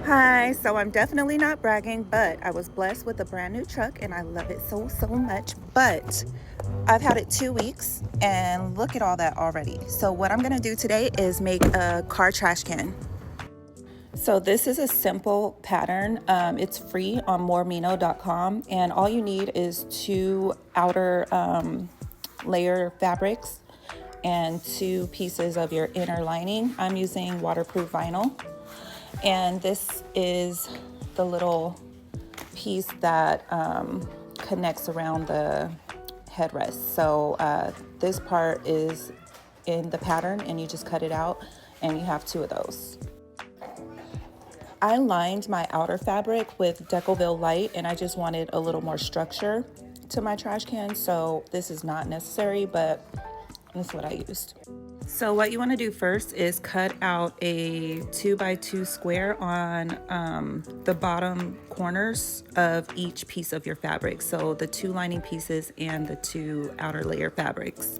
Hi, so I'm definitely not bragging, but I was blessed with a brand new truck and I love it so much. But I've had it 2 weeks and look at all that already. So, what I'm gonna do today is make a car trash can. So, this is a simple pattern. It's free on moremino.com, and all you need is two outer layer fabrics and two pieces of your inner lining. I'm using waterproof vinyl. And this is the little piece that connects around the headrest. So this part is in the pattern and you just cut it out and you have two of those. I lined my outer fabric with Decoville Light and I just wanted a little more structure to my trash can. So this is not necessary, but that's what I used. So what you want to do first is cut out a 2x2 square on the bottom corners of each piece of your fabric. So the two lining pieces and the two outer layer fabrics.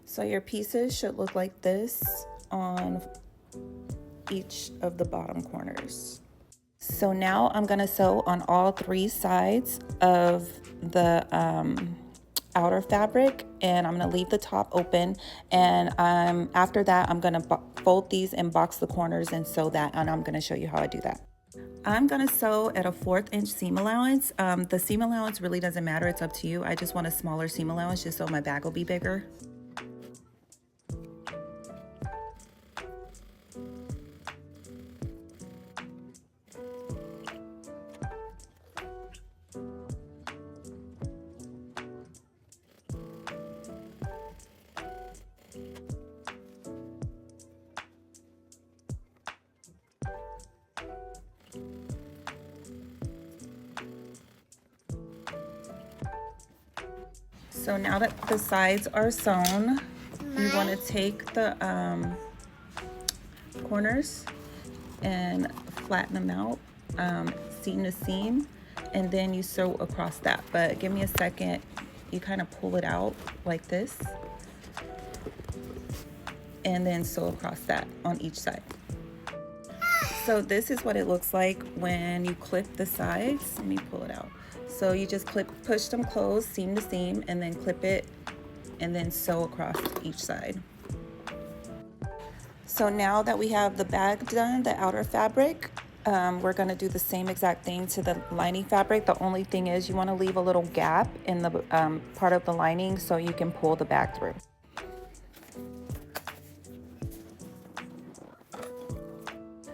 So your pieces should look like this on each of the bottom corners. So now I'm going to sew on all three sides of the outer fabric, and I'm going to leave the top open, and after that I'm going to fold these and box the corners and sew that, and I'm going to show you how I do that. I'm going to sew at a 1/4 inch seam allowance. The seam allowance really doesn't matter, it's up to you. I just want a smaller seam allowance just so my bag will be bigger. So now that the sides are sewn, you want to take the corners and flatten them out seam to seam, and then you sew across that. But give me a second. You kind of pull it out like this and then sew across that on each side. So this is what it looks like when you clip the sides. Let me pull it out. So you just push them closed seam to seam and then clip it and then sew across each side. So now that we have the bag done, the outer fabric, we're going to do the same exact thing to the lining fabric. The only thing is you want to leave a little gap in the part of the lining so you can pull the bag through.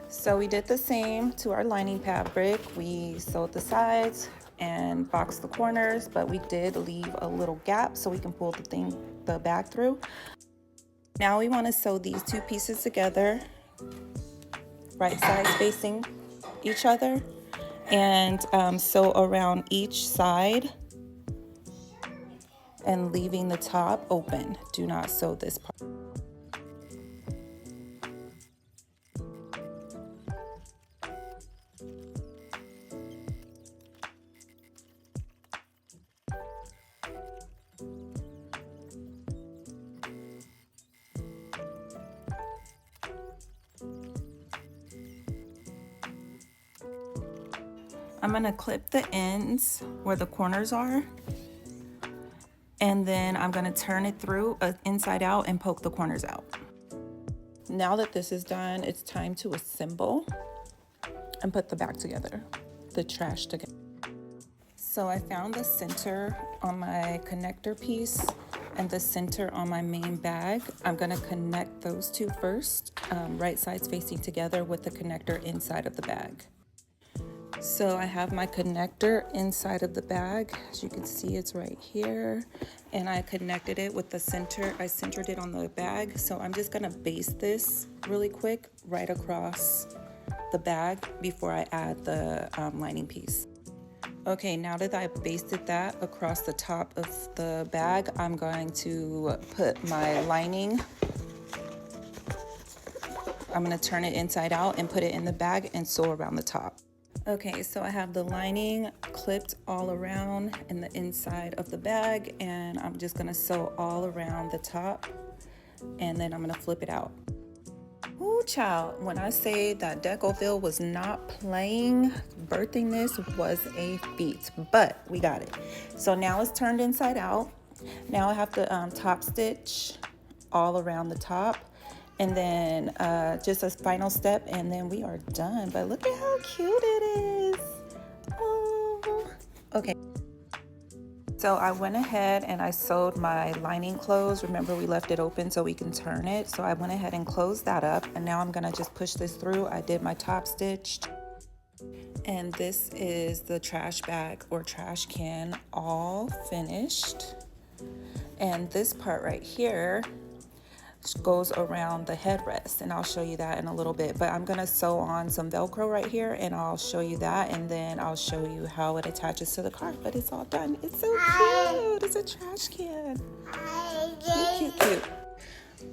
So we did the same to our lining fabric. We sewed the sides and boxed the corners, but we did leave a little gap so we can pull the bag through. Now we want to sew these two pieces together, right sides facing each other, and sew around each side and leaving the top open. Do not sew this part. I'm going to clip the ends where the corners are, and then I'm going to turn it through inside out and poke the corners out. Now that this is done, it's time to assemble and put the bag together, the trash together. So I found the center on my connector piece and the center on my main bag. I'm going to connect those two first, right sides facing together with the connector inside of the bag. So I have my connector inside of the bag. As you can see, it's right here. And I connected it with the center. I centered it on the bag. So I'm just gonna baste this really quick right across the bag before I add the lining piece. Okay, now that I basted that across the top of the bag, I'm going to put my lining. I'm gonna turn it inside out and put it in the bag and sew around the top. Okay, so I have the lining clipped all around in the inside of the bag, and I'm just gonna sew all around the top, and then I'm gonna flip it out. Ooh, child, when I say that Decoville was not playing, birthing this was a feat, but we got it. So now it's turned inside out. Now I have to top stitch all around the top, and then just a final step, and then we are done. But look at how cute it is. Oh, okay. So I went ahead and I sewed my lining closed. Remember, we left it open so we can turn it. So I went ahead and closed that up, and now I'm gonna just push this through. I did my top stitch, and this is the trash bag or trash can all finished. And this part right here goes around the headrest, and I'll show you that in a little bit. But I'm gonna sew on some Velcro right here, and I'll show you that, and then I'll show you how it attaches to the car. But it's all done. It's so cute. It's a trash can. Cute, cute, cute.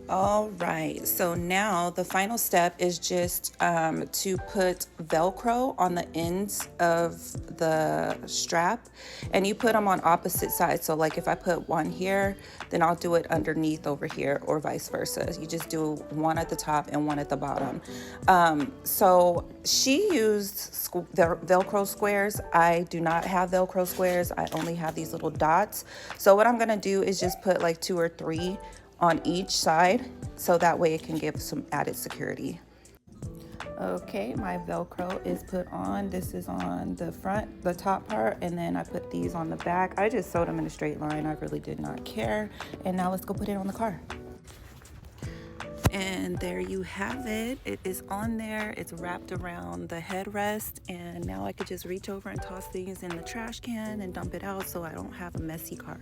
All right, so now the final step is just to put Velcro on the ends of the strap, and you put them on opposite sides. So like if I put one here, then I'll do it underneath over here, or vice versa. You just do one at the top and one at the bottom. So she used Velcro squares. I do not have Velcro squares. I only have these little dots. So what I'm gonna do is just put like 2 or 3 on each side, so that way it can give some added security. Okay, my Velcro is put on. This is on the front, the top part, and then I put these on the back. I just sewed them in a straight line. I really did not care. And now let's go put it on the car. And there you have it. It is on there. It's wrapped around the headrest, and now I could just reach over and toss these in the trash can and dump it out, so I don't have a messy car.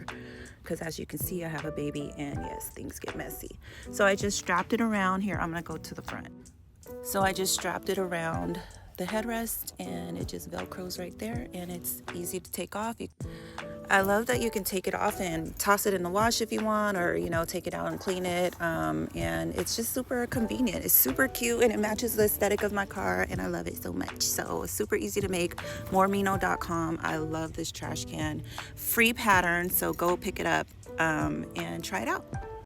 Because as you can see, I have a baby, and yes, things get messy. So I just strapped it around here. I'm gonna go to the front. So I just strapped it around the headrest, and it just Velcros right there, and it's easy to take off. I love that you can take it off and toss it in the wash if you want, or take it out and clean it, and it's just super convenient. It's super cute, and it matches the aesthetic of my car, and I love it so much. So it's super easy to make. Moremino.com. I love this trash can. Free pattern, so go pick it up and try it out.